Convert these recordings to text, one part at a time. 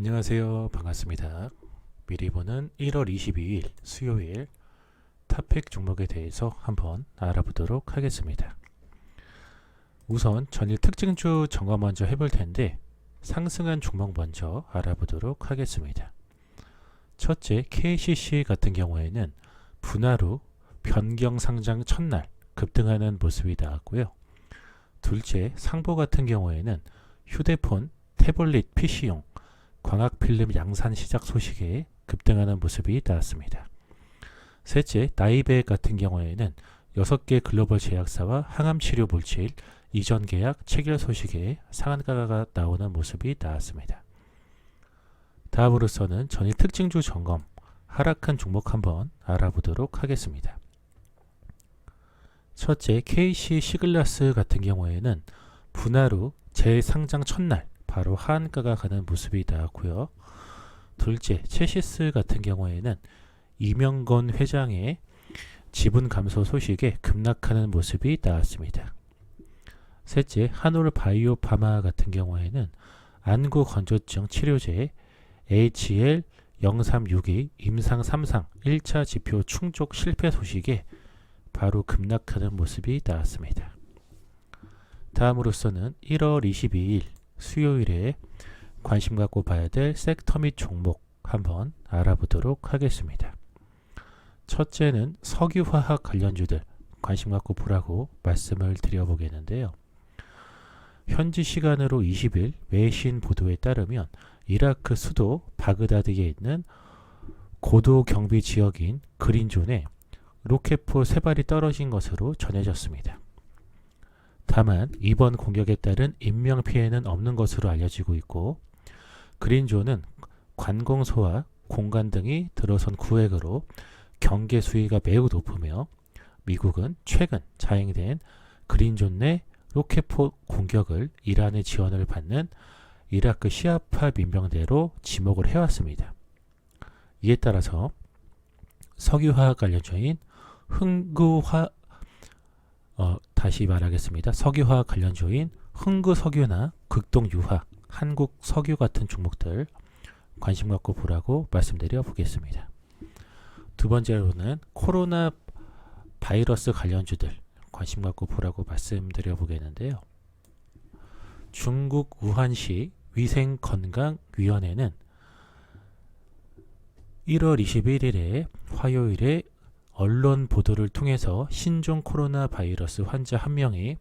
안녕하세요. 반갑습니다. 미리 보는 1월 22일 수요일 탑픽 종목에 대해서 한번 알아보도록 하겠습니다. 우선 전일 특징주 점검 먼저 해볼 텐데 상승한 종목 먼저 알아보도록 하겠습니다. 첫째, KCC 같은 경우에는 분할 후 변경 상장 첫날 급등하는 모습이 나왔고요. 둘째, 상보 같은 경우에는 휴대폰, 태블릿, PC용 광학필름 양산 시작 소식에 급등하는 모습이 나왔습니다. 셋째, 나이백 같은 경우에는 6개 글로벌 제약사와 항암치료 물질 이전 계약 체결 소식에 상한가가 나오는 모습이 나왔습니다. 다음으로서는 전일 특징주 점검, 하락한 종목 한번 알아보도록 하겠습니다. 첫째, KC 시글라스 같은 경우에는 분할 후 재상장 첫날 바로 하한가가 가는 모습이 나왔고요. 둘째, 체시스 같은 경우에는 이명건 회장의 지분 감소 소식에 급락하는 모습이 나왔습니다. 셋째, 한올바이오 파마 같은 경우에는 안구 건조증 치료제 HL0362 임상 3상 1차 지표 충족 실패 소식에 바로 급락하는 모습이 나왔습니다. 다음으로서는 1월 22일 수요일에 관심 갖고 봐야 될 섹터 및 종목 한번 알아보도록 하겠습니다. 첫째는 석유화학 관련주들 관심 갖고 보라고 말씀을 드려보겠는데요. 현지 시간으로 20일 외신 보도에 따르면 이라크 수도 바그다드에 있는 고도 경비 지역인 그린존에 로켓포 3발이 떨어진 것으로 전해졌습니다. 다만 이번 공격에 따른 인명피해는 없는 것으로 알려지고 있고 그린존은 관공서와 공간 등이 들어선 구획으로 경계 수위가 매우 높으며 미국은 최근 자행된 그린존 내 로켓포 공격을 이란의 지원을 받는 이라크 시아파 민병대로 지목을 해왔습니다. 이에 따라서 석유화학 관련주인 다시 말하겠습니다. 석유화학 관련주인 흥구석유나 극동유화, 한국석유 같은 종목들 관심 갖고 보라고 말씀드려 보겠습니다. 두 번째로는 코로나 바이러스 관련주들 관심 갖고 보라고 말씀드려 보겠는데요. 중국 우한시 위생건강위원회는 1월 21일에 화요일에 언론 보도를 통해서 신종 코로나 바이러스 환자 1명이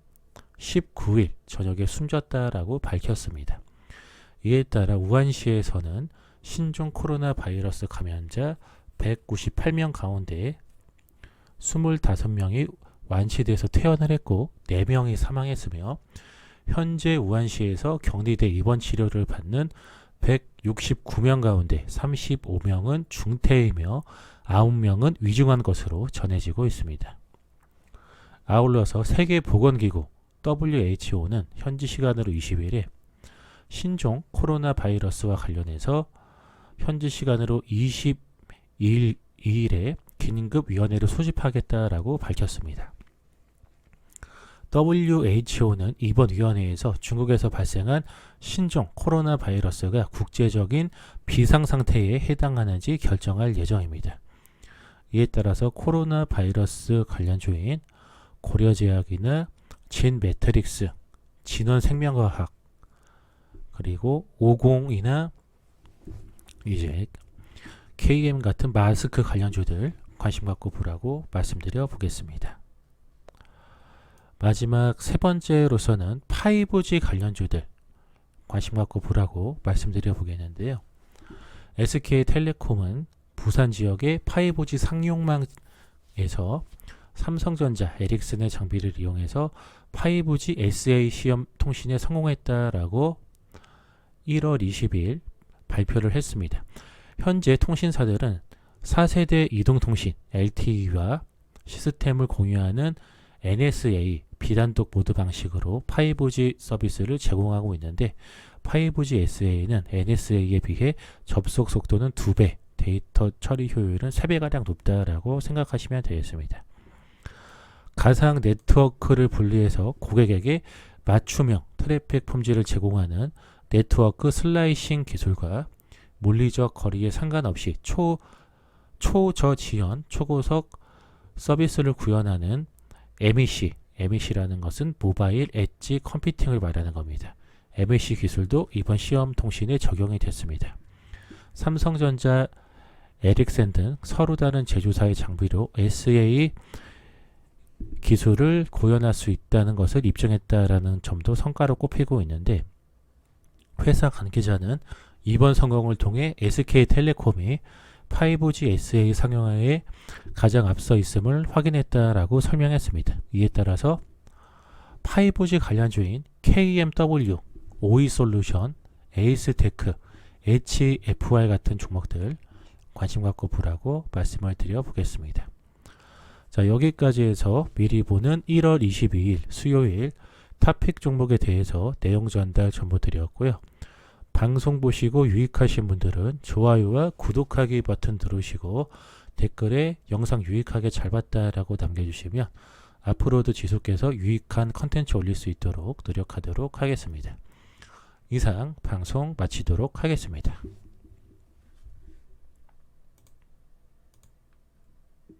19일 저녁에 숨졌다라고 밝혔습니다. 이에 따라 우한시에서는 신종 코로나 바이러스 감염자 198명 가운데 25명이 완치돼서 퇴원을 했고 4명이 사망했으며 현재 우한시에서 격리돼 입원 치료를 받는 169명 가운데 35명은 중태이며 9명은 위중한 것으로 전해지고 있습니다. 아울러서 세계보건기구 WHO는 현지 시간으로 20일에 신종 코로나 바이러스와 관련해서 현지 시간으로 22일에 긴급위원회를 소집하겠다라고 밝혔습니다. WHO는 이번 위원회에서 중국에서 발생한 신종 코로나 바이러스가 국제적인 비상상태에 해당하는지 결정할 예정입니다. 이에 따라서 코로나 바이러스 관련주인 고려제약이나 진매트릭스, 진원생명과학, 그리고 50이나 이제 KM 같은 마스크 관련주들 관심 갖고 보라고 말씀드려 보겠습니다. 마지막 세 번째로서는 5G 관련주들 관심 갖고 보라고 말씀드려 보겠는데요. SK텔레콤은 부산 지역의 5G 상용망에서 삼성전자, 에릭슨의 장비를 이용해서 5G SA 시험 통신에 성공했다라고 1월 20일 발표를 했습니다. 현재 통신사들은 4세대 이동통신 LTE와 시스템을 공유하는 NSA 비단독 모드 방식으로 5G 서비스를 제공하고 있는데 5G SA는 NSA에 비해 접속 속도는 2배, 데이터 처리 효율은 3배가량 높다라고 생각하시면 되겠습니다. 가상 네트워크를 분리해서 고객에게 맞춤형 트래픽 품질을 제공하는 네트워크 슬라이싱 기술과 물리적 거리에 상관없이 초저지연, 초고속 서비스를 구현하는 MEC라는 것은 모바일 엣지 컴퓨팅을 말하는 겁니다. MEC 기술도 이번 시험 통신에 적용이 됐습니다. 삼성전자, 에릭센 등 서로 다른 제조사의 장비로 SA 기술을 구현할 수 있다는 것을 입증했다라는 점도 성과로 꼽히고 있는데, 회사 관계자는 이번 성공을 통해 SK텔레콤이 5G SA 상용화에 가장 앞서 있음을 확인했다라고 설명했습니다. 이에 따라서 5G 관련주인 KMW, OE솔루션, 에이스테크, HFR 같은 종목들 관심 갖고 보라고 말씀을 드려보겠습니다. 자, 여기까지 해서 미리 보는 1월 22일 수요일 탑픽 종목에 대해서 내용 전달 전부 드렸고요. 방송 보시고 유익하신 분들은 좋아요와 구독하기 버튼 누르시고 댓글에 영상 유익하게 잘 봤다라고 남겨주시면 앞으로도 지속해서 유익한 컨텐츠 올릴 수 있도록 노력하도록 하겠습니다. 이상 방송 마치도록 하겠습니다.